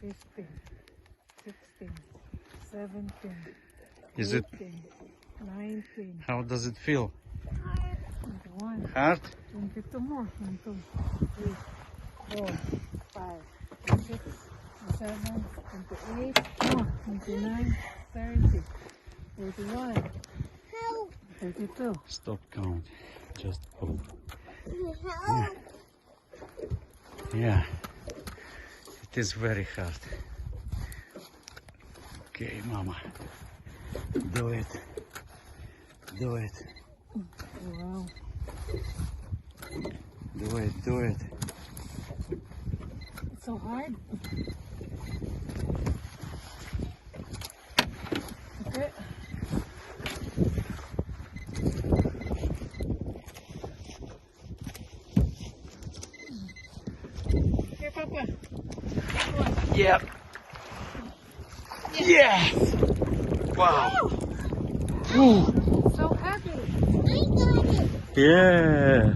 15, 16, 17, Is it? 18, 19, How does it feel? 21, Hard? 22 more. 1, 2, 3, 4, 5, 6, 7, 28, 29, 30, 31, 32. Stop count. Just pull. Yeah. Yeah. It is very hard. Okay, Mama. Do it. Do it. Wow. Do it. Do it. It's so hard. Okay. Here, Papa. Yep. Yes. Wow. Ooh. So happy. Yeah.